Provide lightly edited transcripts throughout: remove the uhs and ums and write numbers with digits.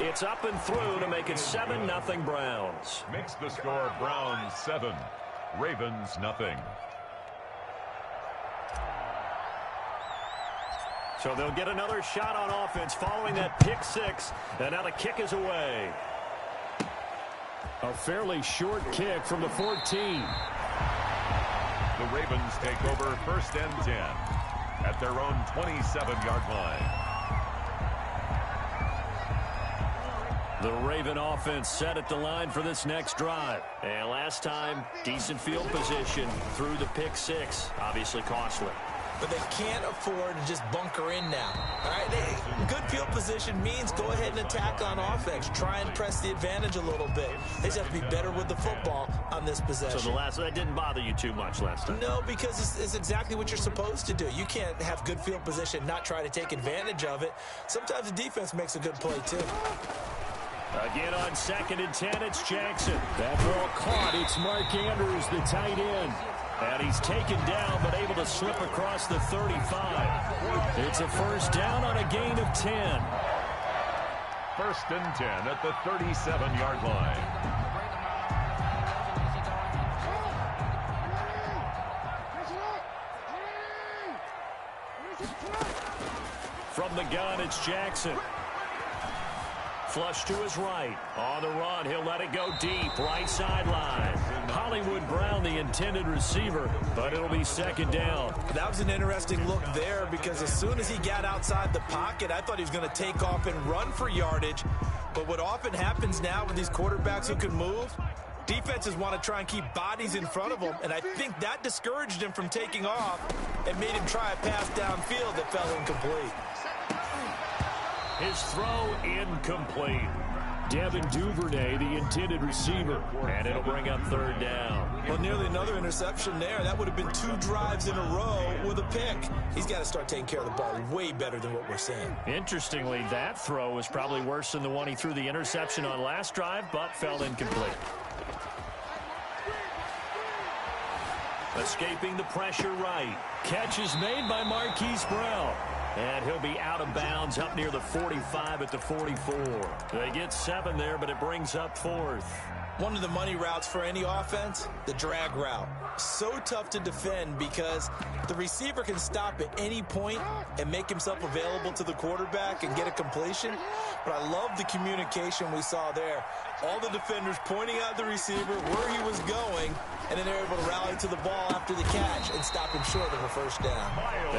It's up and through to make it 7-0 Browns. Makes the score Browns 7, Ravens nothing. So they'll get another shot on offense following that pick six. And now the kick is away. A fairly short kick from the 14. The Ravens take over 1st and 10 at their own 27-yard line. The Raven offense set at the line for this next drive. And last time, decent field position through the pick six. Obviously costly. But they can't afford to just bunker in now. All right, good field position means go ahead and attack on offense. Try and press the advantage a little bit. They just have to be better with the football on this possession. So that didn't bother you too much last time? No, because it's exactly what you're supposed to do. You can't have good field position, not try to take advantage of it. Sometimes the defense makes a good play, too. Again on 2nd and 10, it's Jackson. That ball caught. It's Mark Andrews, the tight end. And he's taken down, but able to slip across the 35. It's a first down on a gain of 10. 1st and 10 at the 37-yard line. From the gun, it's Jackson. Flush to his right. On the run, he'll let it go deep. Right sideline. Hollywood Brown, the intended receiver, but it'll be 2nd down. That was an interesting look there because as soon as he got outside the pocket, I thought he was going to take off and run for yardage. But what often happens now with these quarterbacks who can move, defenses want to try and keep bodies in front of them, and I think that discouraged him from taking off and made him try a pass downfield that fell incomplete. His throw incomplete. Devin Duvernay, the intended receiver. And it'll bring up 3rd down. Well, nearly another interception there. That would have been 2 drives in a row with a pick. He's got to start taking care of the ball way better than what we're seeing. Interestingly, that throw was probably worse than the one he threw the interception on last drive, but fell incomplete. Escaping the pressure right. Catch is made by Marquise Brown. And he'll be out of bounds up near the 45 at the 44. They get 7 there, but it brings up 4th. One of the money routes for any offense, the drag route. So tough to defend because the receiver can stop at any point and make himself available to the quarterback and get a completion. But I love the communication we saw there. All the defenders pointing out the receiver, where he was going, and then they're able to rally to the ball after the catch and stop him short of a first down.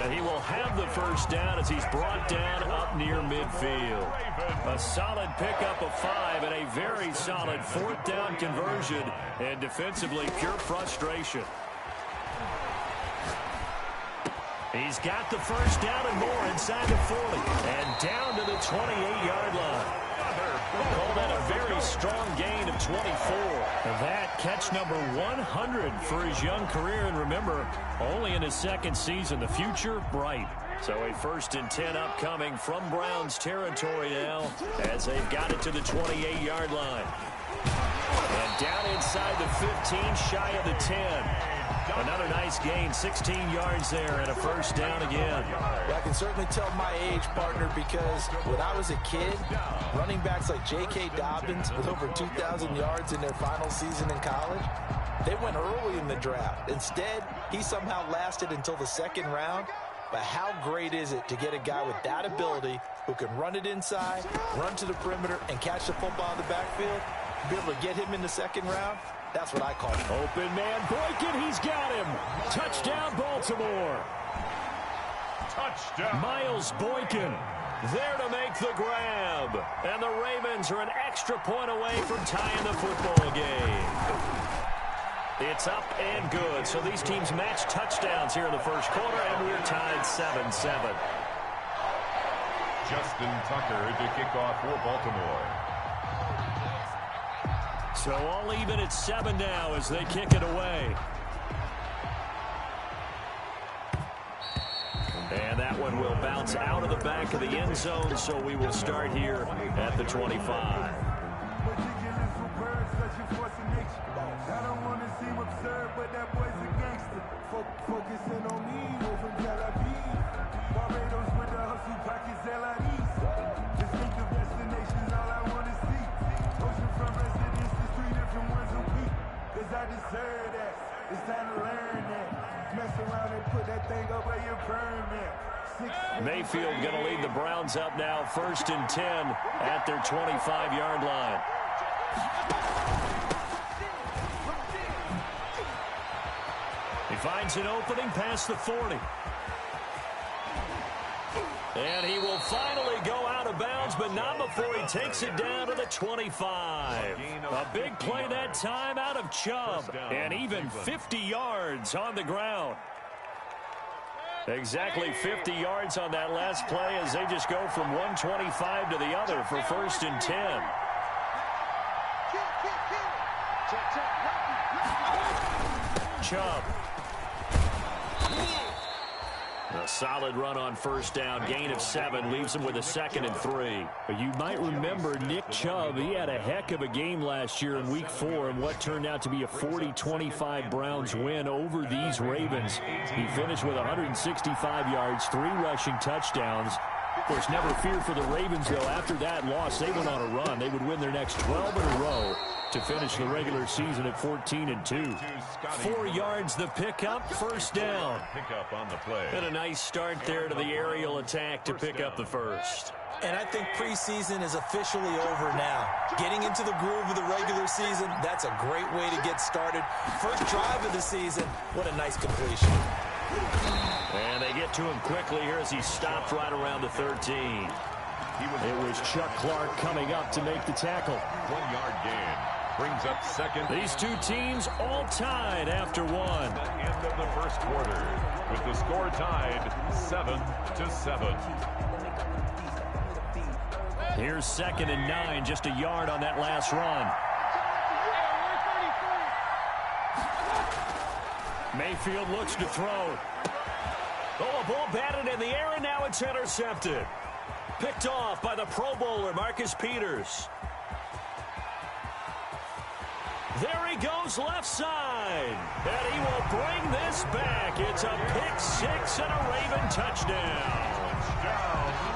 And he will have the first down as he's brought down up near midfield. A solid pickup of 5 and a very solid 4th down conversion, and defensively pure frustration. He's got the first down and more inside the 40 and down to the 28-yard line. Call that a very strong gain of 24. That catch number 100 for his young career, and remember, only in his 2nd season. The future bright. So a 1st and 10 upcoming from Browns territory now as they've got it to the 28-yard line. And down inside the 15, shy of the 10. Another nice gain, 16 yards there, and a first down again. Well, I can certainly tell my age, partner, because when I was a kid, running backs like J.K. Dobbins with over 2,000 yards in their final season in college, they went early in the draft. Instead, he somehow lasted until the 2nd round. But how great is it to get a guy with that ability who can run it inside, run to the perimeter, and catch the football in the backfield? Be able to get him in the 2nd round? That's what I call it. Open man, Boykin, he's got him. Touchdown, Baltimore. Touchdown. Miles Boykin there to make the grab. And the Ravens are an extra point away from tying the football game. It's up and good. So these teams match touchdowns here in the first quarter, and we're tied 7-7. Justin Tucker to kick off for Baltimore. So all even at 7 now as they kick it away. And that one will bounce out of the back of the end zone, so we will start here at the 25. Focusing on me, we're from Tel Aviv. Barbados with the hustle pockets, LIDs. Distinctive destinations, all I want. Mayfield going to lead the Browns up now, 1st and 10 at their 25-yard line. He finds an opening past the 40. And he will finally go out of bounds, but not before he takes it down to the 25. A big play that time out of Chubb, and even 50 yards on the ground. Exactly 50 yards on that last play as they just go from 125 to the other for 1st and 10. Chubb. A solid run on 1st down. Gain of 7 leaves him with a 2nd and 3. You might remember Nick Chubb. He had a heck of a game last year in Week 4 in what turned out to be a 40-25 Browns win over these Ravens. He finished with 165 yards, 3 rushing touchdowns. Of course, never fear for the Ravens, though. After that loss, they went on a run. They would win their next 12 in a row to finish the regular season at 14-2. 4 yards the pickup, 1st down. Pickup on the play. And a nice start there to the aerial attack to pick up the 1st. And I think preseason is officially over now. Getting into the groove of the regular season, that's a great way to get started. First drive of the season, what a nice completion. And they get to him quickly here as he stopped right around the 13. It was Chuck Clark coming up to make the tackle. 1-yard gain. Brings up 2nd. These two teams all tied after 1. End of the 1st quarter with the score tied 7-7. Here's 2nd and 9, just a yard on that last run. Mayfield looks to throw. Oh, a ball batted in the air, and now it's intercepted. Picked off by the Pro Bowler, Marcus Peters. There he goes left side. And he will bring this back. It's a pick 6 and a Raven touchdown.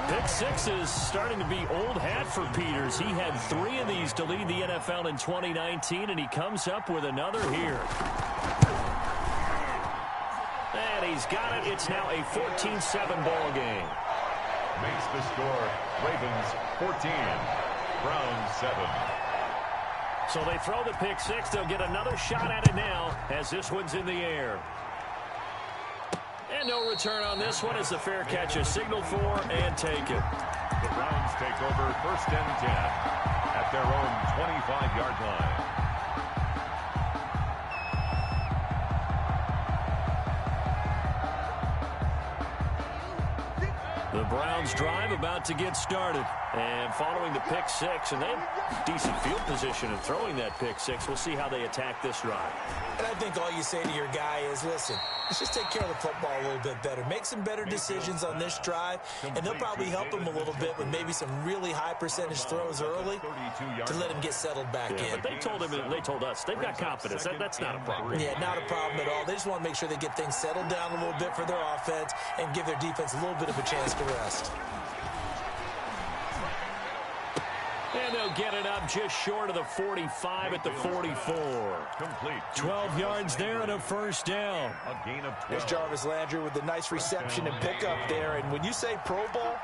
Pick 6 is starting to be old hat for Peters. He had 3 of these to lead the NFL in 2019, and he comes up with another here. And he's got it. It's now a 14-7 ball game. Makes the score. Ravens 14. Browns 7. So they throw the pick 6. They'll get another shot at it now as this one's in the air. And no return on this one as the fair catch is signaled for and taken. The Browns take over 1st and 10 at their own 25-yard line. The Browns drive about to get started. And following the pick 6, and they have decent field position in throwing that pick 6. We'll see how they attack this drive. And I think all you say to your guy is, listen, let's just take care of the football a little bit better. Make some better decisions on this drive, and they'll probably help him a little bit with maybe some really high percentage throws early to let him get settled back in. But they told him, they told us, they've got confidence. That's not a problem. Yeah, not a problem at all. They just want to make sure they get things settled down a little bit for their offense and give their defense a little bit of a chance to rest. And they'll get it up just short of the 45 at the 44. Complete. 12 yards there and a 1st down. A gain of 12. There's Jarvis Landry with the nice reception and pickup there. And when you say Pro Bowl,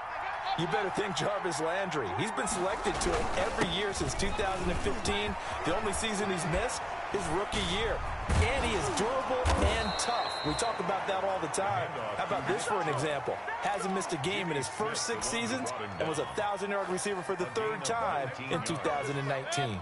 you better think Jarvis Landry. He's been selected to it every year since 2015. The only season he's missed his rookie year. And he is durable and tough. We talk about that all the time. How about this for an example? Hasn't missed a game in his first 6 seasons and was a 1,000-yard receiver for the 3rd time in 2019.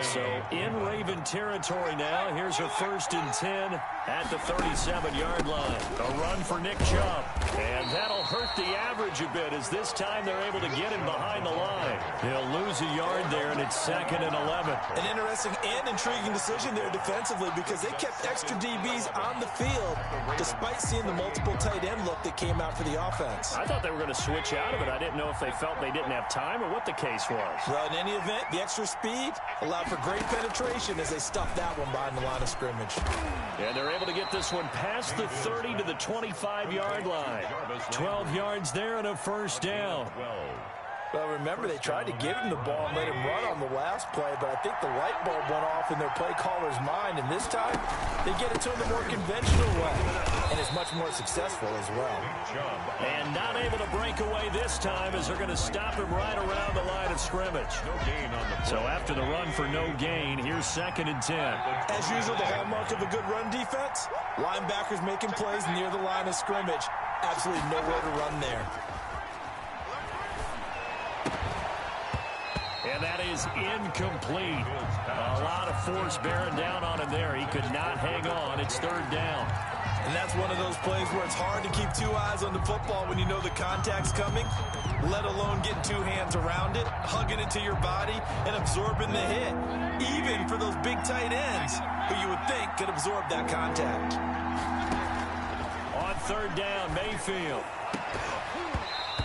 So in Raven territory now. Here's a 1st and 10 at the 37-yard line. A run for Nick Chubb. And that'll hurt the average a bit as this time they're able to get him behind the line. He'll lose a yard there, and it's 2nd and 11. An interesting and intriguing decision there defensively because they kept extra DBs on the field despite seeing the multiple tight end look that came out for the offense. I thought they were going to switch out of it. I didn't know if they felt they didn't have time or what the case was. Well, in any event, the extra speed allowed for great penetration as they stuffed that one behind the line of scrimmage. And they're able to get this one past the 30 to the 25-yard line. 12 yards there and a 1st down. Well, remember, they tried to give him the ball and let him run on the last play, but I think the light bulb went off in their play caller's mind, and this time they get it to him the more conventional way, and it's much more successful as well. And not able to break away this time as they're going to stop him right around the line of scrimmage. No gain on the play. So after the run for no gain, here's 2nd and 10. As usual, the hallmark of a good run defense, linebackers making plays near the line of scrimmage. Absolutely nowhere to run there. And that is incomplete. A lot of force bearing down on him there. He could not hang on. It's 3rd down. And that's one of those plays where it's hard to keep 2 eyes on the football when you know the contact's coming, let alone getting 2 hands around it, hugging it to your body, and absorbing the hit, even for those big tight ends who you would think could absorb that contact. On 3rd down, Mayfield.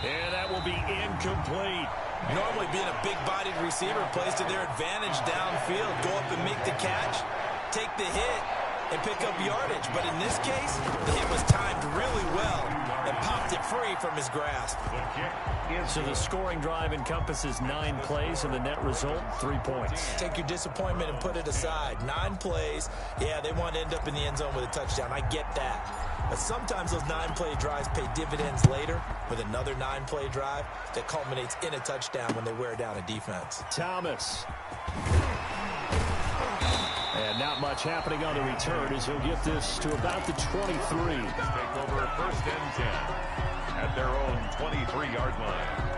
And that will be incomplete. Normally being a big-bodied receiver plays to their advantage downfield. Go up and make the catch, take the hit, and pick up yardage. But in this case, the hit was timed really well and popped it free from his grasp. So the scoring drive encompasses 9 plays, and the net result, 3 points. Take your disappointment and put it aside. 9 plays. Yeah, they want to end up in the end zone with a touchdown. I get that. But sometimes those 9-play drives pay dividends later with another 9-play drive that culminates in a touchdown when they wear down a defense. Thomas. And not much happening on the return as he'll get this to about the 23. Take over 1st and 10 at their own 23-yard line.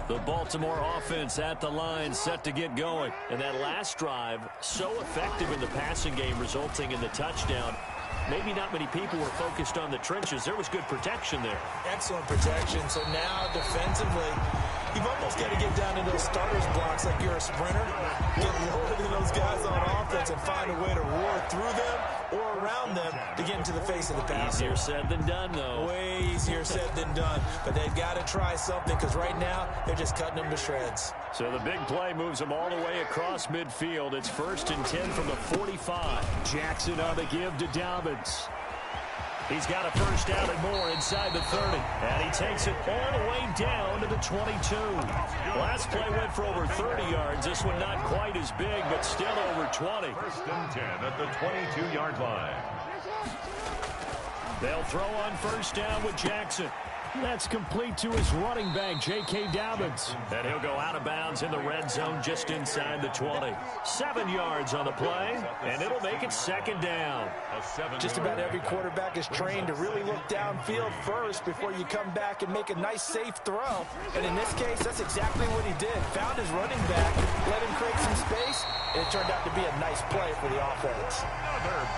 The Baltimore offense at the line, set to get going. And that last drive, so effective in the passing game, resulting in the touchdown. Maybe not many people were focused on the trenches. There was good protection there. Excellent protection. So now defensively, you've almost got to get down in those starters blocks like you're a sprinter. Get lower than those guys on offense and find a way to roar through them or around them to get into the face of the passer. Easier said than done, though. Way easier said than done. But they've got to try something because right now they're just cutting them to shreds. So the big play moves them all the way across midfield. It's 1st and 10 from the 45. Jackson on the give to Dobbins. He's got a 1st down and more inside the 30. And he takes it all the way down to the 22. Last play went for over 30 yards. This one not quite as big, but still over 20. 1st and 10 at the 22-yard line. They'll throw on 1st down with Jackson. That's complete to his running back, J.K. Dobbins. And he'll go out of bounds in the red zone just inside the 20. 7 yards on the play, and it'll make it 2nd down. Just about every quarterback is trained to really look downfield first before you come back and make a nice, safe throw. And in this case, that's exactly what he did. Found his running back, let him create some space, and it turned out to be a nice play for the offense.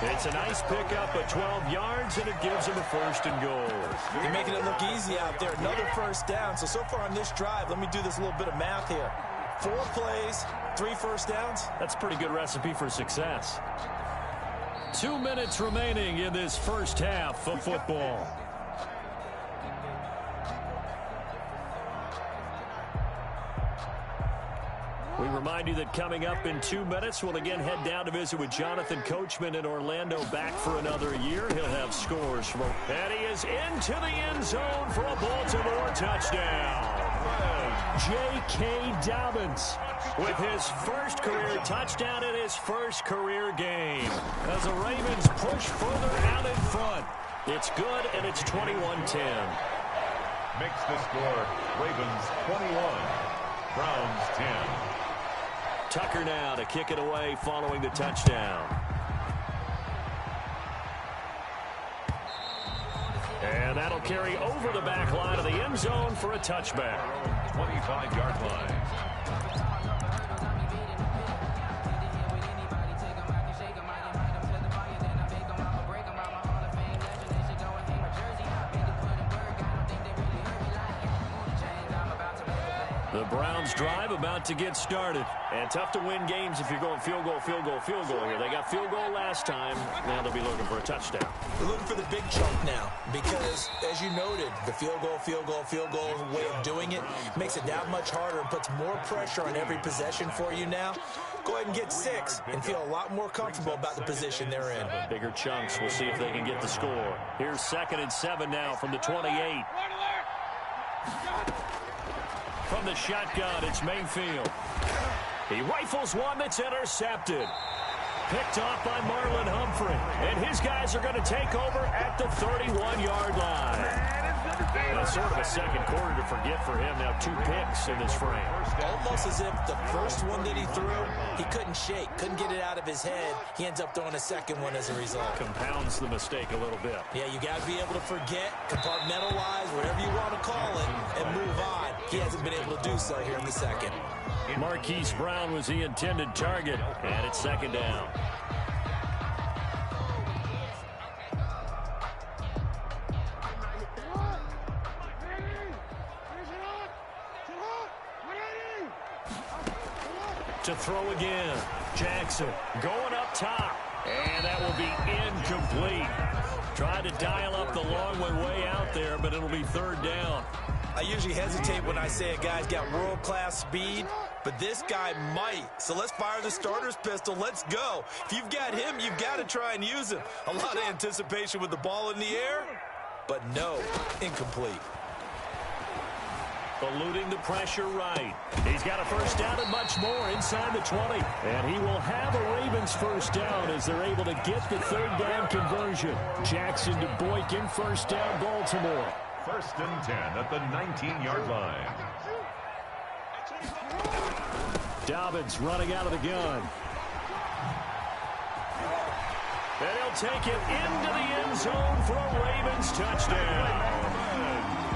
It's a nice pickup of 12 yards, and it gives him a 1st and goal. They're making it look easy out there. Another 1st down. So far on this drive, let me do this little bit of math here. 4 plays, 3 1st downs. That's a pretty good recipe for success. 2 minutes remaining in this first half of football. We remind you that coming up in 2 minutes, we'll again head down to visit with Jonathan Coachman in Orlando, back for another year. He'll have scores from... And he is into the end zone for a Baltimore touchdown. J.K. Dobbins with his 1st career touchdown in his 1st career game. As the Ravens push further out in front. It's good, and it's 21-10. Makes the score Ravens 21, Browns 10. Tucker now to kick it away following the touchdown. And that'll carry over the back line of the end zone for a touchback. 25-yard line. The Browns drive about to get started. And tough to win games if you're going field goal, field goal, field goal here. They got field goal last time. Now they'll be looking for a touchdown. They're looking for the big chunk now because, as you noted, the field goal way of doing it makes it that much harder and puts more pressure on every possession for you now. Go ahead and get 6 and feel a lot more comfortable about the position they're in. Bigger chunks. We'll see if they can get the score. Here's 2nd and 7 now from the 28. From the shotgun, it's Mayfield. He rifles one that's intercepted. Picked off by Marlon Humphrey. And his guys are going to take over at the 31-yard line. That's sort of a second quarter to forget for him. Now 2 picks in this frame. Almost as if the first one that he threw, he couldn't shake, couldn't get it out of his head. He ends up throwing a second one as a result. Compounds the mistake a little bit. Yeah, you got to be able to forget, compartmentalize, whatever you want to call it, and move on. He hasn't been able to do so here in the second. Marquise Brown was the intended target, and it's 2nd down. To throw again. Jackson going up top. And that will be incomplete. Tried to dial up the long way out there, but it'll be 3rd down. I usually hesitate when I say a guy's got world-class speed, but this guy might. So let's fire the starter's pistol. Let's go. If you've got him, you've got to try and use him. A lot of anticipation with the ball in the air, but no, incomplete. Eluding the pressure right. He's got a 1st down and much more inside the 20. And he will have a Ravens 1st down as they're able to get the 3rd down conversion. Jackson to Boykin, 1st down, Baltimore. 1st and 10 at the 19-yard line. Dobbins running out of the gun. And he'll take it into the end zone for a Ravens touchdown.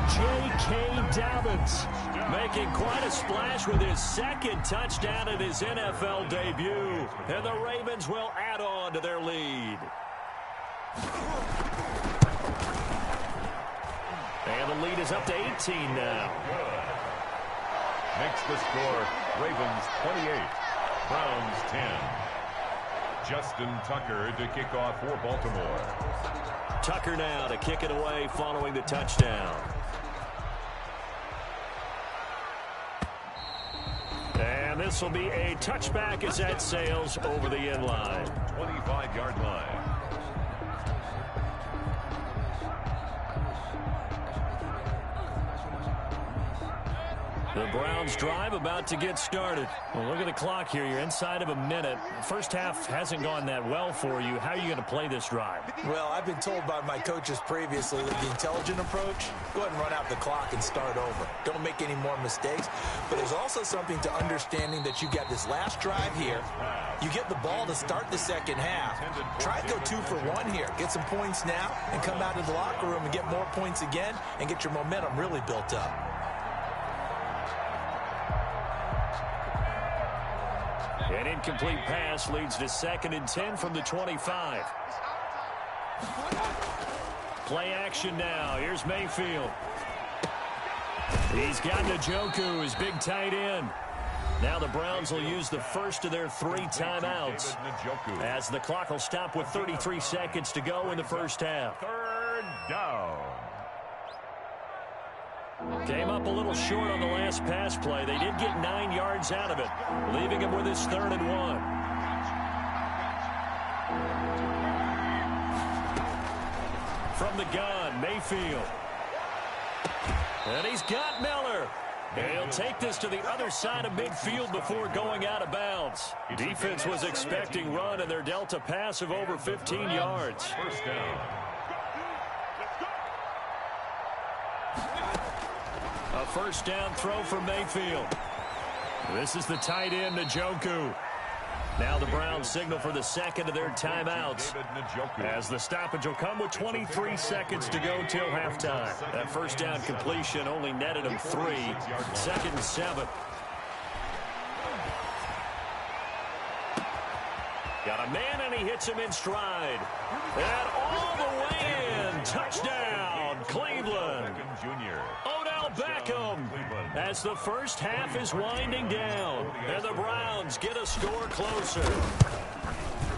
J.K. Dobbins making quite a splash with his 2nd touchdown in his NFL debut. And the Ravens will add on to their lead. And the lead is up to 18 now. Makes the score Ravens 28, Browns 10. Justin Tucker to kick off for Baltimore. Tucker now to kick it away following the touchdown. And this will be a touchback as that sails over the end line. 25-yard line. The Browns drive about to get started. Well, look at the clock here. You're inside of a minute. First half hasn't gone that well for you. How are you going to play this drive? Well, I've been told by my coaches previously that the intelligent approach, go ahead and run out the clock and start over. Don't make any more mistakes. But there's also something to understanding that you got this last drive here. You get the ball to start the second half. Try to go 2 for 1 here. Get some points now and come out of the locker room and get more points again and get your momentum really built up. An incomplete pass leads to 2nd and 10 from the 25. Play action now. Here's Mayfield. He's got Njoku, his big tight end. Now the Browns will use the first of their 3 timeouts as the clock will stop with 33 seconds to go in the first half. 3rd down. Came up a little short on the last pass play. They did get 9 yards out of it, leaving him with his 3rd and 1. From the gun, Mayfield. And he's got Miller. And he'll take this to the other side of midfield before going out of bounds. Defense was expecting run, and they're dealt a pass of over 15 yards. 1st down. A 1st down throw for Mayfield. This is the tight end, Njoku. Now the Browns signal for the 2nd of their timeouts as the stoppage will come with 23 seconds to go till halftime. That 1st down completion only netted him 3. 2nd and 7. Got a man, and he hits him in stride. And all the way in. Touchdown, Cleveland. Junior. Odell Odell Beckham as the first half is winding down. And the Browns get a score closer.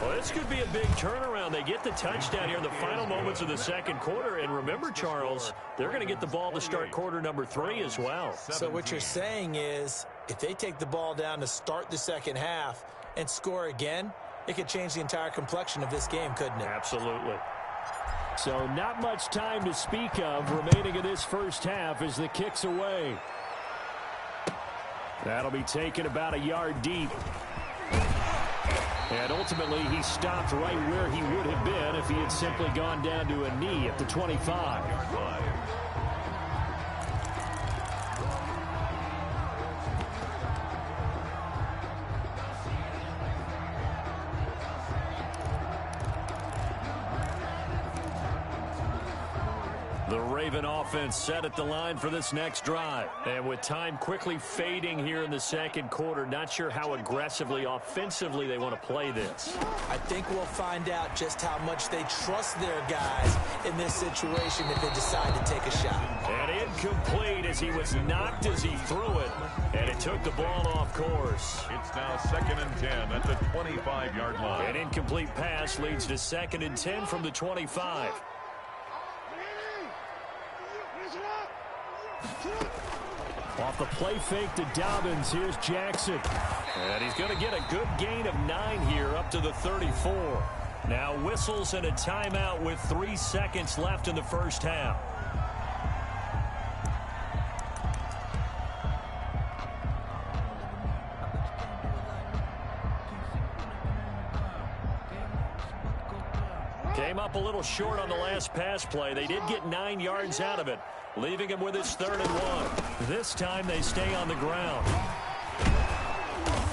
Well, this could be a big turnaround. They get the touchdown here in the final moments of the second quarter. And remember, Charles, they're going to get the ball to start quarter number 3 as well. So what you're saying is if they take the ball down to start the second half and score again, it could change the entire complexion of this game, couldn't it? Absolutely. So not much time to speak of remaining in this first half as the kick's away. That'll be taken about a yard deep. And ultimately, he stopped right where he would have been if he had simply gone down to a knee at the 25. The Raven offense set at the line for this next drive. And with time quickly fading here in the second quarter, not sure how aggressively, offensively they want to play this. I think we'll find out just how much they trust their guys in this situation if they decide to take a shot. And incomplete as he was knocked as he threw it. And it took the ball off course. It's now 2nd and 10 at the 25-yard line. An incomplete pass leads to 2nd and 10 from the 25. Off the play fake to Dobbins, here's Jackson. And he's going to get a good gain of 9 here up to the 34. Now whistles and a timeout with 3 seconds left in the first half. Came up a little short on the last pass play. They did get 9 yards out of it, leaving him with his 3rd and 1. This time they stay on the ground.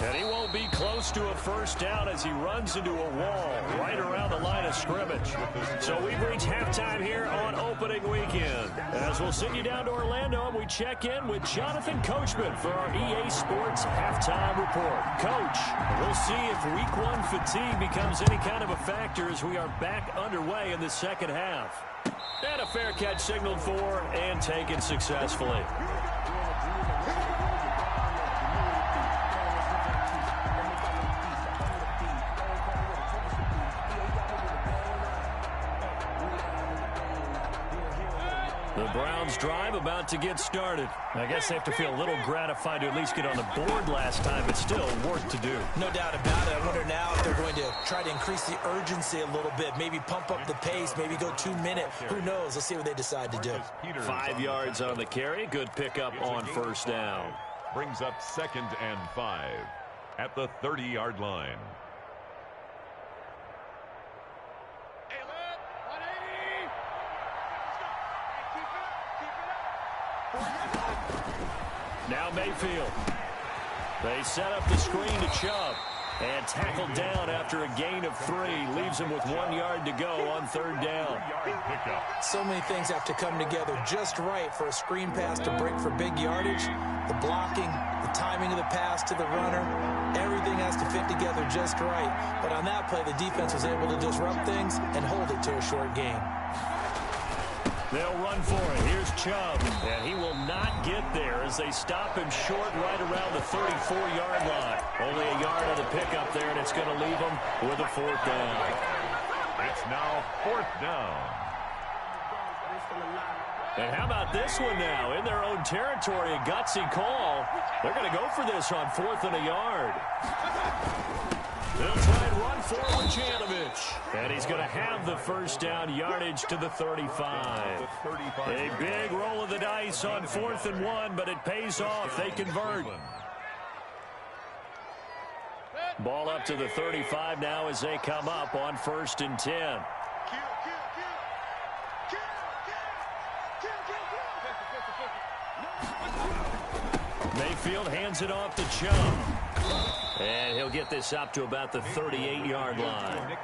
And he won't be close to a first down as he runs into a wall right around the line of scrimmage. So we've reached halftime here on opening weekend. As we'll send you down to Orlando, and we check in with Jonathan Coachman for our EA Sports Halftime Report. Coach, we'll see if Week 1 fatigue becomes any kind of a factor as we are back underway in the second half. And a fair catch signaled for and taken successfully. The Browns drive about to get started. I guess they have to feel a little gratified to at least get on the board last time, but still work to do. No doubt about it. I wonder now if they're going to try to increase the urgency a little bit, maybe pump up the pace, maybe go 2-minute. Who knows? Let's see what they decide to do. 5 yards on the carry. Good pickup on first down. Brings up 2nd and 5 at the 30-yard line. Now Mayfield. They set up the screen to Chubb. And tackled down after a gain of 3. Leaves him with 1 yard to go on 3rd down. So many things have to come together just right for a screen pass to break for big yardage. The blocking, the timing of the pass to the runner, everything has to fit together just right. But on that play, the defense was able to disrupt things and hold it to a short gain. They'll run for it. Here's Chubb. And he will not get there as they stop him short right around the 34-yard line. Only a yard on the pickup there, and it's going to leave him with a 4th down. It's now 4th down. And how about this one now? In their own territory, a gutsy call. They're going to go for this on 4th and a yard. They'll try and run forward Janovich. And he's going to have the first down, yardage to the 35. A big roll of the dice on 4th and 1, but it pays off. They convert. Ball up to the 35 now as they come up on 1st and 10. Mayfield hands it off to Chubb. And he'll get this up to about the 38-yard line.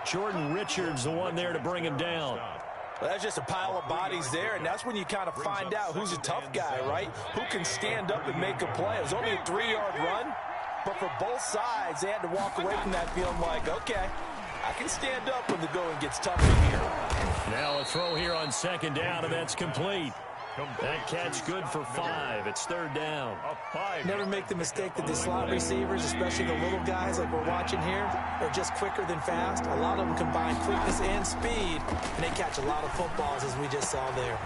Jordan Richards, the one there to bring him down. Well, that's just a pile of bodies there, and that's when you kind of find out who's a tough guy, right? Who can stand up and make a play. It was only a 3-yard run, but for both sides, they had to walk away from that feeling like, okay, I can stand up when the going gets tough in here. Now a throw here on 2nd down, and that's complete. That catch good for 5. It's third down. Never make the mistake that the slot receivers, especially the little guys like we're watching here, are just quicker than fast. A lot of them combine quickness and speed, and they catch a lot of footballs, as we just saw there.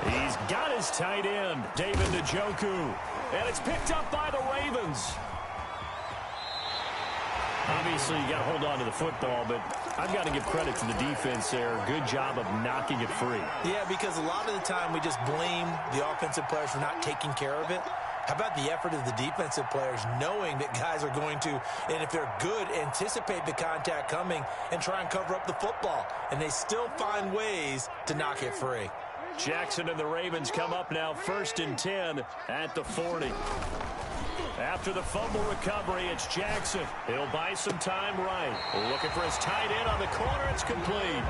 He's got his tight end, David Njoku. And it's picked up by the Ravens. Obviously, you got to hold on to the football, but I've got to give credit to the defense there. Good job of knocking it free. Yeah, because a lot of the time we just blame the offensive players for not taking care of it. How about the effort of the defensive players knowing that guys are going to, and if they're good, anticipate the contact coming and try and cover up the football. And they still find ways to knock it free. Jackson and the Ravens come up now 1st and 10 at the 40. After the fumble recovery, it's Jackson. He'll buy some time right. Looking for his tight end on the corner. It's complete.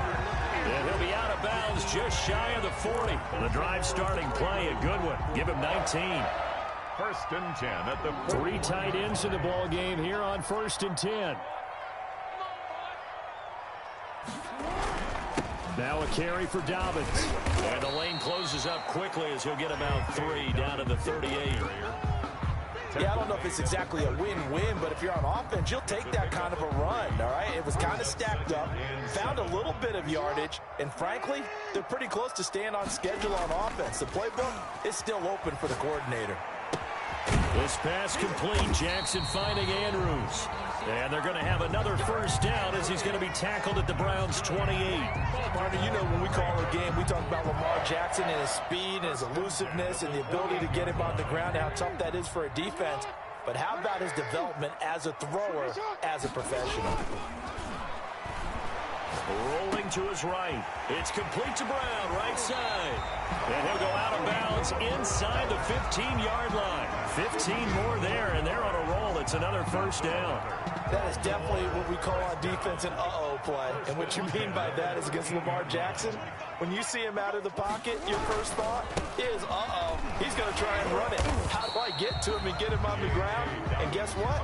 And he'll be out of bounds just shy of the 40. The drive starting play, a good one. Give him 19. 1st and 10 at the 3 tight ends in the ball game here on 1st and 10. Now a carry for Dobbins. And the lane closes up quickly as he'll get about 3 down to the 38. Yeah, I don't know if it's exactly a win-win, but if you're on offense, you'll take that kind of a run, all right? It was kind of stacked up, found a little bit of yardage, and frankly, they're pretty close to staying on schedule on offense. The playbook is still open for the coordinator. This pass complete. Jackson finding Andrews. And they're going to have another 1st down as he's going to be tackled at the Browns' 28. Partner, you know when we call a game, we talk about Lamar Jackson and his speed and his elusiveness and the ability to get him on the ground, how tough that is for a defense. But how about his development as a thrower, as a professional? Rolling to his right. It's complete to Brown, right side. And he'll go out of bounds inside the 15-yard line. 15 more there, and they're on a roll. It's another 1st down. That is definitely what we call on defense an uh-oh play. And what you mean by that is against Lamar Jackson, when you see him out of the pocket, your first thought is, uh-oh, he's going to try and run it. How do I get to him and get him on the ground? And guess what?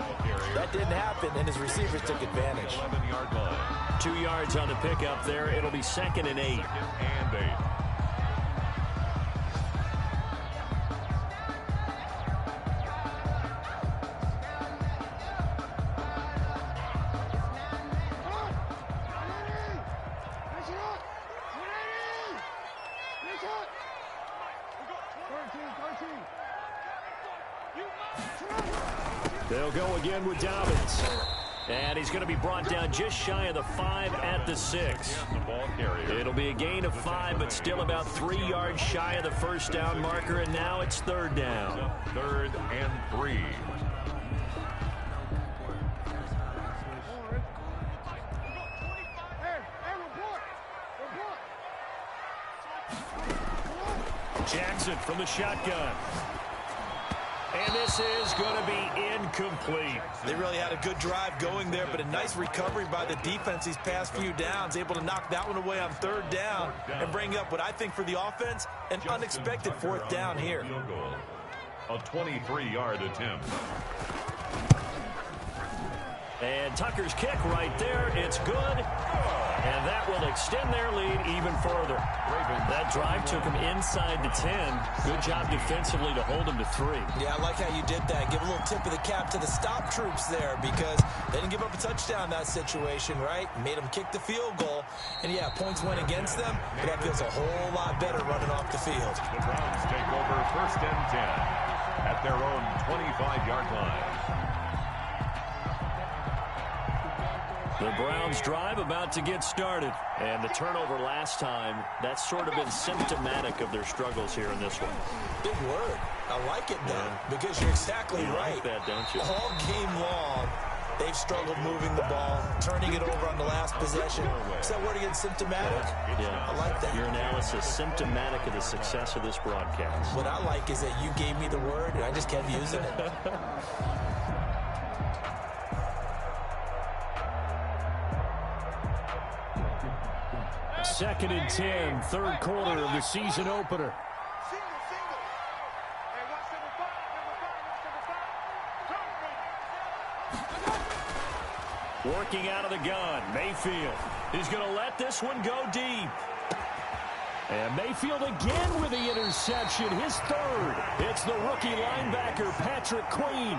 That didn't happen, and his receivers took advantage. 11-yard line. 2 yards on the pickup there. It'll be 2nd and 8. 2nd and 8. They'll go again with Dobbins. And he's going to be brought down just shy of the 5 at the 6. It'll be a gain of 5, but still about 3 yards shy of the 1st down marker, and now it's 3rd down. 3rd and 3. Jackson from the shotgun. And this is going to be incomplete. They really had a good drive going there, but a nice recovery by the defense these past few downs, able to knock that one away on 3rd down and bring up what I think for the offense, an unexpected 4th down here. A 23-yard attempt. And Tucker's kick right there. It's good. And that will extend their lead even further. That drive took him inside the 10. Good job defensively to hold him to 3. Yeah, I like how you did that. Give a little tip of the cap to the stop troops there because they didn't give up a touchdown in that situation, right? Made them kick the field goal. And, yeah, points went against them, but that feels a whole lot better running off the field. The Browns take over 1st and 10 at their own 25-yard line. The Browns drive about to get started. And the turnover last time, that's sort of been symptomatic of their struggles here in this one. Big word. I like it, though, because you're exactly right. Like that, don't you? All game long, they've struggled moving the ball, turning it over on the last possession. Is that word again, symptomatic? Yeah. I like that. Your analysis, symptomatic of the success of this broadcast. What I like is that you gave me the word, and I just kept using it. 2nd and 10, 3rd quarter of the season opener. Working out of the gun, Mayfield. He's going to let this one go deep. And Mayfield again with the interception, his third. It's the rookie linebacker, Patrick Queen.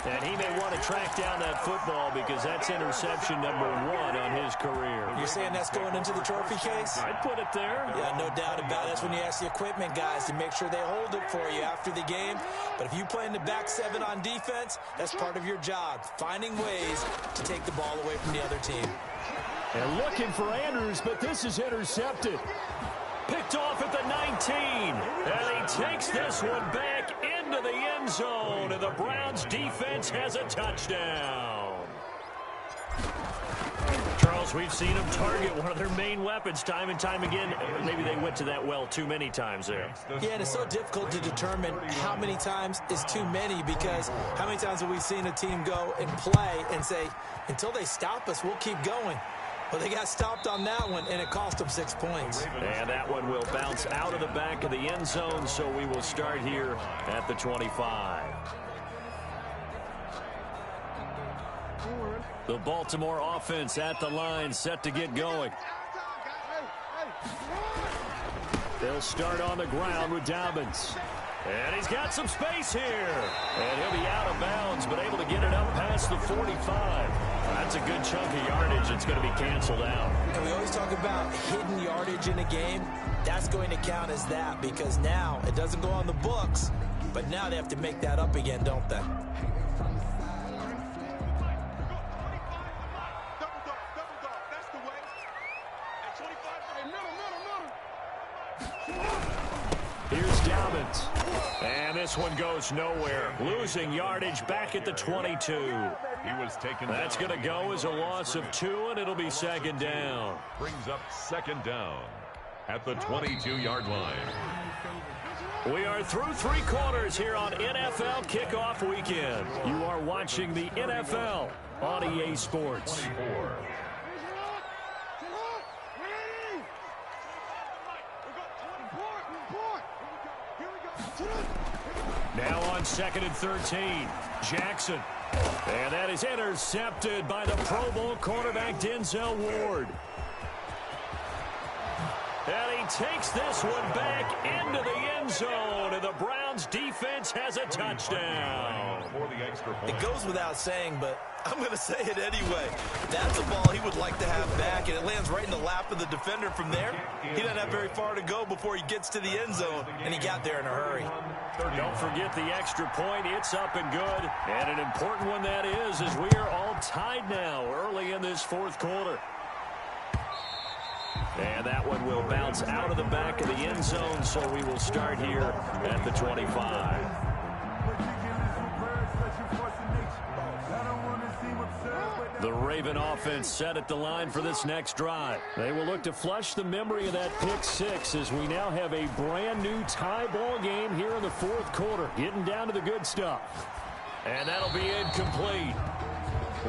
And he may want to track down that football because that's interception number 1 on his career. You're saying that's going into the trophy case? I'd put it there. Yeah, no doubt about it. That's when you ask the equipment guys to make sure they hold it for you after the game. But if you play in the back 7 on defense, that's part of your job, finding ways to take the ball away from the other team. And looking for Andrews, but this is intercepted. Picked off at the 19. And he takes this one back into the end zone. And the Browns defense has a touchdown. Charles, we've seen them target one of their main weapons time and time again. Maybe they went to that well too many times there. Yeah, and it's so difficult to determine how many times is too many, because how many times have we seen a team go and play and say, until they stop us, we'll keep going. Well, they got stopped on that one, and it cost them 6 points. And that one will bounce out of the back of the end zone, so we will start here at the 25. The Baltimore offense at the line, set to get going. They'll start on the ground with Dobbins. And he's got some space here. And he'll be out of bounds, but able to get it up past the 45. That's a good chunk of yardage. It's going to be canceled out. And we always talk about hidden yardage in a game. That's going to count as that, because now it doesn't go on the books, but now they have to make that up again, don't they? Here's Dobbins. And this one goes nowhere. Losing yardage back at the 22. He was taken That's going to go as a loss of 2, and it'll be second down. Brings up second down at the 22-yard line. We are through 3 quarters here on NFL Kickoff Weekend. You are watching the NFL on EA Sports. 24. Now on 2nd and 13, Jackson. And that is intercepted by the Pro Bowl quarterback Denzel Ward. And he takes this one back into the end zone, and the Browns defense has a touchdown. For the extra point. It goes without saying, but I'm going to say it anyway. That's a ball he would like to have back, and it lands right in the lap of the defender from there. He doesn't have very far to go before he gets to the end zone, and he got there in a hurry. Don't forget the extra point. It's up and good. And an important one that is, as we are all tied now early in this 4th quarter. And that one will bounce out of the back of the end zone, so we will start here at the 25. The Raven offense set at the line for this next drive. They will look to flush the memory of that pick 6 as we now have a brand new tie ball game here in the 4th quarter, getting down to the good stuff. And that'll be incomplete.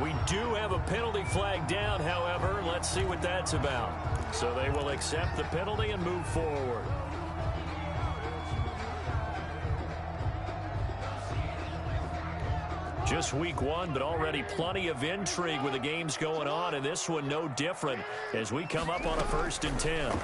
We do have a penalty flag down, however. Let's see what that's about. So they will accept the penalty and move forward. Just week 1, but already plenty of intrigue with the games going on, and this one no different as we come up on a 1st and 10.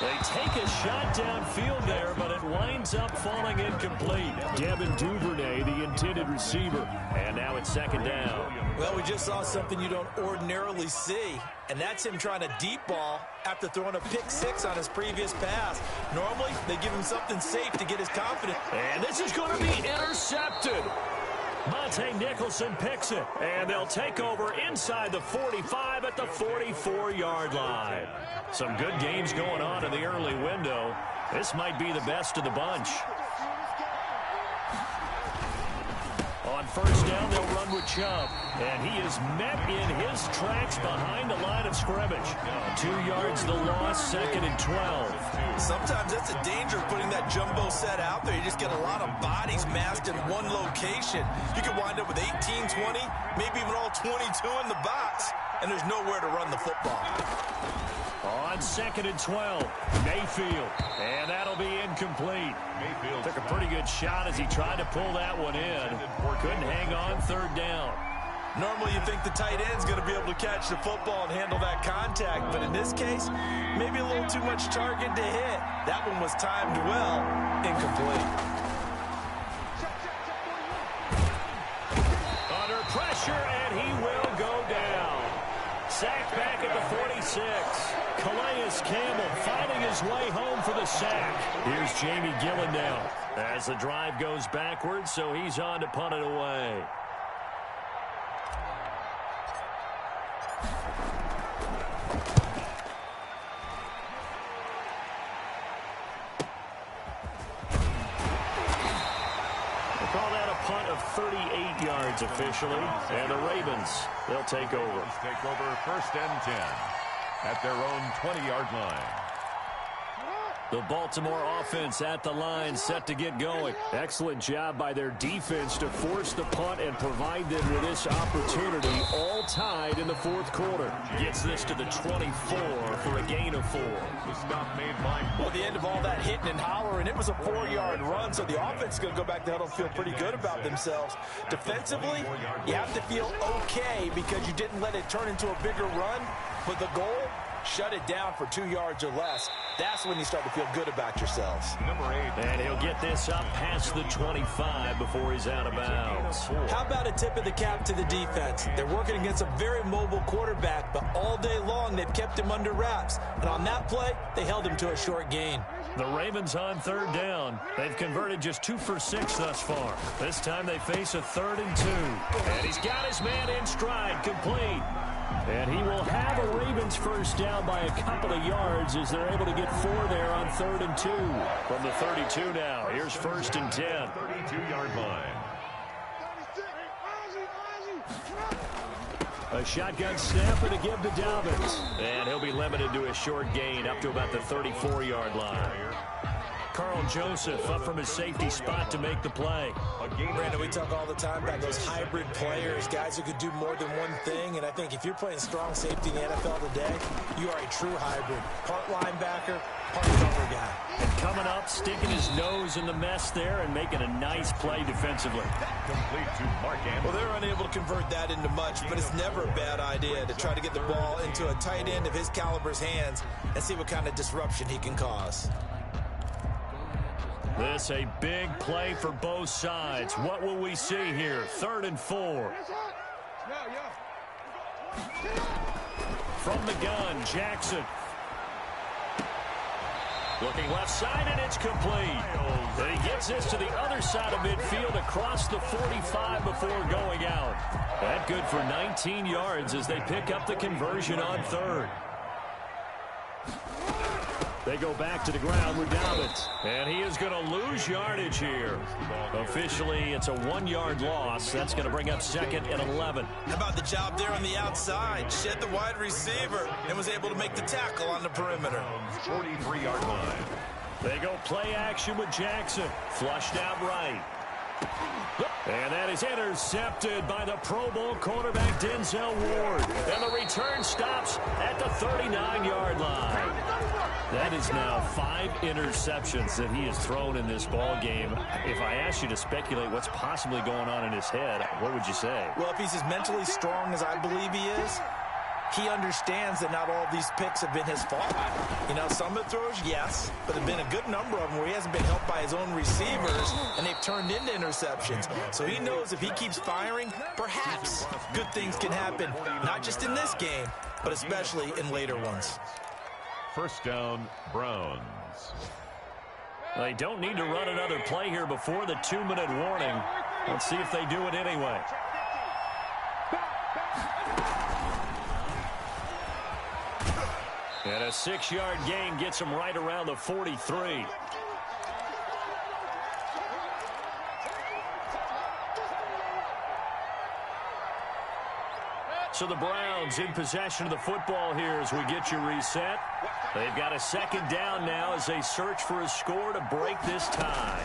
They take a shot downfield there, but it winds up falling incomplete. Devin Duvernay, the intended receiver. And now it's 2nd down. Well, we just saw something you don't ordinarily see, and that's him trying to deep ball after throwing a pick 6 on his previous pass. Normally, they give him something safe to get his confidence. And this is going to be intercepted. Monte Nicholson picks it, and they'll take over inside the 45 at the 44-yard line. Some good games going on in the early window. This might be the best of the bunch. On 1st down, they'll run with Chubb, and he is met in his tracks behind the line of scrimmage. 2 yards the loss, 2nd and 12. Sometimes that's the danger of putting that jumbo set out there. You just get a lot of bodies massed in one location. You could wind up with 18, 20, maybe even all 22 in the box, and there's nowhere to run the football. On 2nd and 12, Mayfield, and that'll be incomplete. Mayfield Took a pretty good shot as he tried to pull that one in. Couldn't hang on 3rd down. Normally you think the tight end's going to be able to catch the football and handle that contact, but in this case, maybe a little too much target to hit. That one was timed well, incomplete. Under pressure, and he will go down. Sacked back at the 46. Calais Campbell finding his way home for the sack. Here's Jamie Gillen now as the drive goes backwards, so he's on to punt it away. Call that a punt of 38 yards officially, and the Ravens, they'll take over. Take over 1st and 10 at their own 20-yard line. The Baltimore offense at the line, set to get going. Excellent job by their defense to force the punt and provide them with this opportunity, all tied in the 4th quarter. Gets this to the 24 for a gain of 4. The stop made by... Well, at the end of all that hitting and hollering, it was a 4-yard run, so the offense is going to go back to huddle and feel pretty good about themselves. Defensively, you have to feel okay because you didn't let it turn into a bigger run, but the goal, shut it down for 2 yards or less. That's when you start to feel good about yourselves. Number 8. And he'll get this up past the 25 before he's out of bounds. How about a tip of the cap to the defense? They're working against a very mobile quarterback, but all day long they've kept him under wraps. And on that play, they held him to a short gain. The Ravens on 3rd down. They've converted just 2 for 6 thus far. This time they face a 3rd and 2. And he's got his man in stride, complete. And he will have a Ravens first down by a couple of yards as they're able to get 4 there on 3rd and 2. From the 32 now, here's 1st and 10. 32-yard line. A shotgun snap and a give to Dobbins. And he'll be limited to a short gain up to about the 34-yard line. Carl Joseph up from his safety spot to make the play. Brandon, we talk all the time about those hybrid players, guys who could do more than one thing, and I think if you're playing strong safety in the NFL today, you are a true hybrid. Part linebacker, part cover guy. And coming up, sticking his nose in the mess there and making a nice play defensively. Complete to Mark Andrews. Well, they're unable to convert that into much, but it's never a bad idea to try to get the ball into a tight end of his caliber's hands and see what kind of disruption he can cause. This a big play for both sides. What will we see here? 3rd and 4. From the gun, Jackson. Looking left side, and it's complete. And he gets this to the other side of midfield across the 45 before going out. That good for 19 yards as they pick up the conversion on 3rd. They go back to the ground with Dobbins. And he is going to lose yardage here. Officially, it's a 1-yard loss. That's going to bring up 2nd and 11. How about the job there on the outside? Shed the wide receiver and was able to make the tackle on the perimeter. 43-yard line. They go play action with Jackson. Flushed out right. And that is intercepted by the Pro Bowl cornerback Denzel Ward. And the return stops at the 39-yard line. That is now 5 interceptions that he has thrown in this ball game. If I asked you to speculate what's possibly going on in his head, what would you say? Well, if he's as mentally strong as I believe he is, he understands that not all of these picks have been his fault. You know, some of the throws, yes, but there have been a good number of them where he hasn't been helped by his own receivers, and they've turned into interceptions. So he knows if he keeps firing, perhaps good things can happen, not just in this game, but especially in later ones. 1st down, Browns. They don't need to run another play here before the 2-minute warning. Let's see if they do it anyway. And a 6-yard gain gets him right around the 43. So the Browns in possession of the football here as we get you reset. They've got a 2nd down now as they search for a score to break this tie.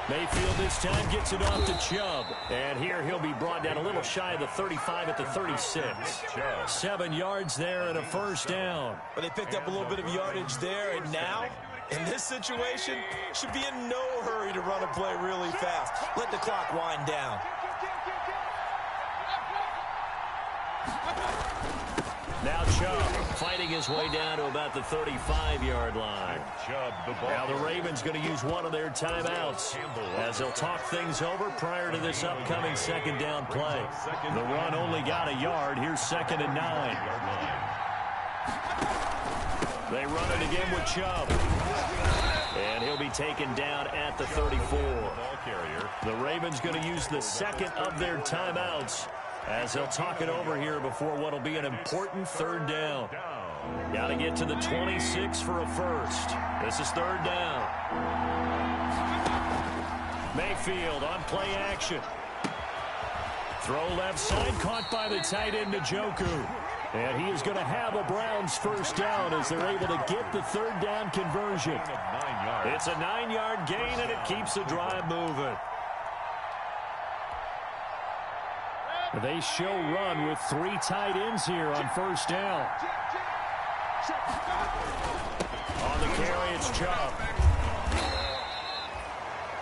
Mayfield this time gets it off to Chubb. And here he'll be brought down a little shy of the 35 at the 36. 7 yards there and a 1st down. But they picked up a little bit of yardage there, and now, in this situation, should be in no hurry to run a play really fast. Let the clock wind down. Now Chubb fighting his way down to about the 35-yard line. Now the Ravens going to use one of their timeouts as they'll talk things over prior to this upcoming second down play. The run only got a yard. Here's 2nd and 9. They run it again with Chubb. And he'll be taken down at the 34. The Ravens going to use the second of their timeouts as they'll talk it over here before what will be an important third down. Got to get to the 26 for a first. This is third down. Mayfield on play action. Throw left side, caught by the tight end Njoku. And he is going to have a Browns first down as they're able to get the third down conversion. It's a 9-yard gain, and it keeps the drive moving. They show run with 3 tight ends here on first down. On the carry, it's Chubb.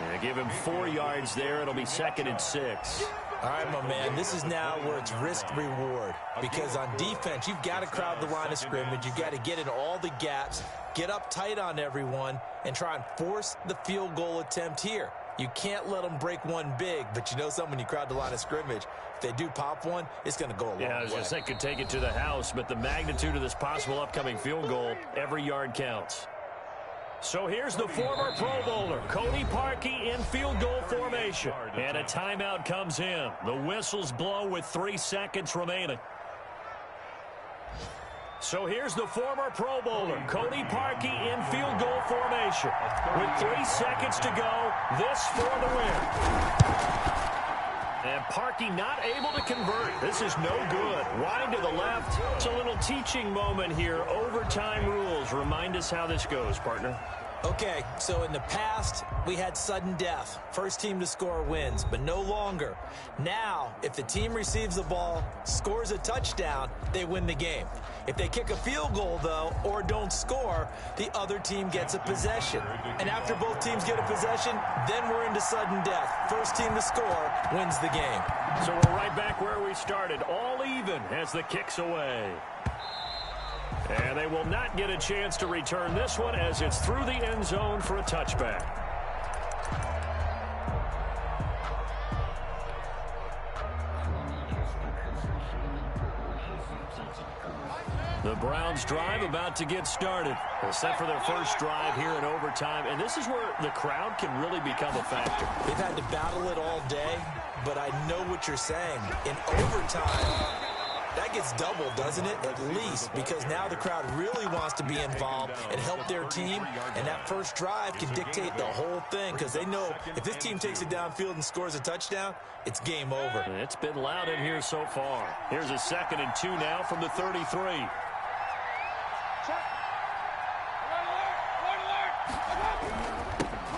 And give him 4 yards there. It'll be 2nd and 6. All right, my man, this is now where it's risk-reward. Because on defense, you've got to crowd the line of scrimmage. You've got to get in all the gaps, get up tight on everyone, and try and force the field goal attempt here. You can't let them break one big, but you know something, when you crowd the line of scrimmage, if they do pop one, it's going to go a long way. Yeah, I was just saying, could take it to the house, but the magnitude of this possible upcoming field goal, every yard counts. So here's the former Pro Bowler, Cody Parkey, in field goal formation. And a timeout comes in. The whistles blow with 3 seconds remaining. So here's the former Pro Bowler, Cody Parkey, in field goal formation. With 3 seconds to go, this for the win. And Parkey not able to convert. This is no good. Wide to the left. It's a little teaching moment here. Overtime rules. Remind us how this goes, partner. Okay, so in the past, we had sudden death. First team to score wins, but no longer. Now, if the team receives the ball, scores a touchdown, they win the game. If they kick a field goal, though, or don't score, the other team gets a possession. And after both teams get a possession, then we're into sudden death. First team to score wins the game. So we're right back where we started, all even as the kick's away. And they will not get a chance to return this one as it's through the end zone for a touchback. The Browns drive about to get started. They're set for their first drive here in overtime, and this is where the crowd can really become a factor. They've had to battle it all day, but I know what you're saying. In overtime, that gets doubled, doesn't it? At least, because now the crowd really wants to be involved and help their team, and that first drive can dictate the whole thing, because they know if this team takes it downfield and scores a touchdown, it's game over. It's been loud in here so far. Here's a 2nd and 2 now from the 33.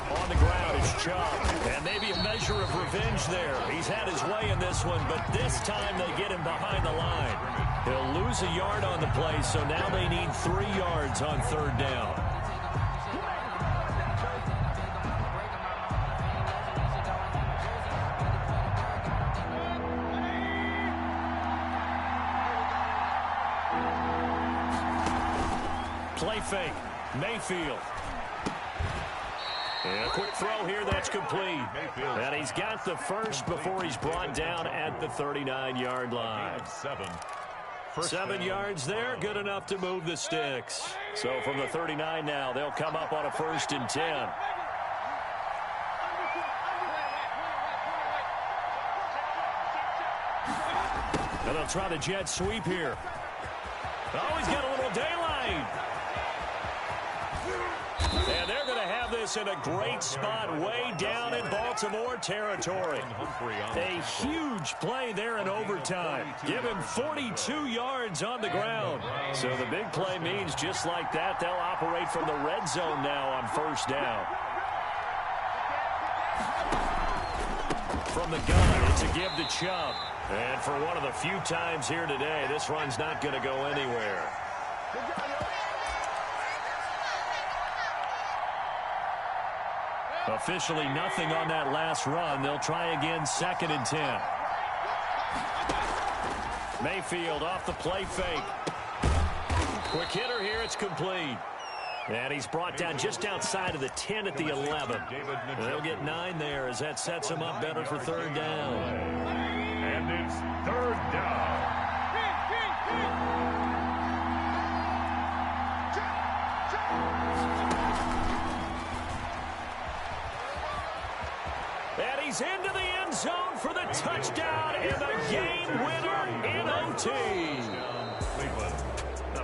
On the ground is Chubb, and maybe a measure of revenge there. He's had his way in this one, but this time they get him behind the line. He'll lose a yard on the play, so now they need 3 yards on third down. Play fake. Mayfield. And a quick throw here, that's complete. And he's got the first before he's brought down at the 39-yard line. 7 yards there, good enough to move the sticks. So from the 39 now, they'll come up on a 1st and 10. And they'll try the jet sweep here. Oh, he's got a little daylight. And they're going to have this in a great spot way down in Baltimore territory. A huge play there in overtime. Give him 42 yards on the ground. So the big play means just like that, they'll operate from the red zone now on first down. From the gun, it's a give to Chubb. And for one of the few times here today, this run's not going to go anywhere. Officially nothing on that last run. They'll try again, 2nd and 10. Mayfield off the play fake. Quick hitter here. It's complete. And he's brought down just outside of the 10 at the 11. They'll get 9 there as that sets him up better for third down. And it's third down. And he's into the end zone for the touchdown and the game winner in OT.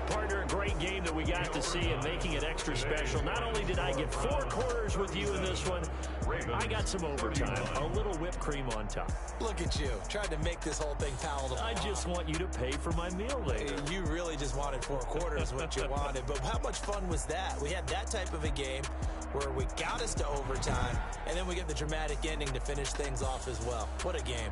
Partner, a great game that we got to see and making it extra special. Not only did I get 4 quarters with you in this one, I got some overtime, a little whipped cream on top. Look at you, trying to make this whole thing palatable. I just want you to pay for my meal later. You really just wanted 4 quarters, what you wanted. But how much fun was that? We had that type of a game where we got us to overtime, and then we get the dramatic ending to finish things off as well. What a game.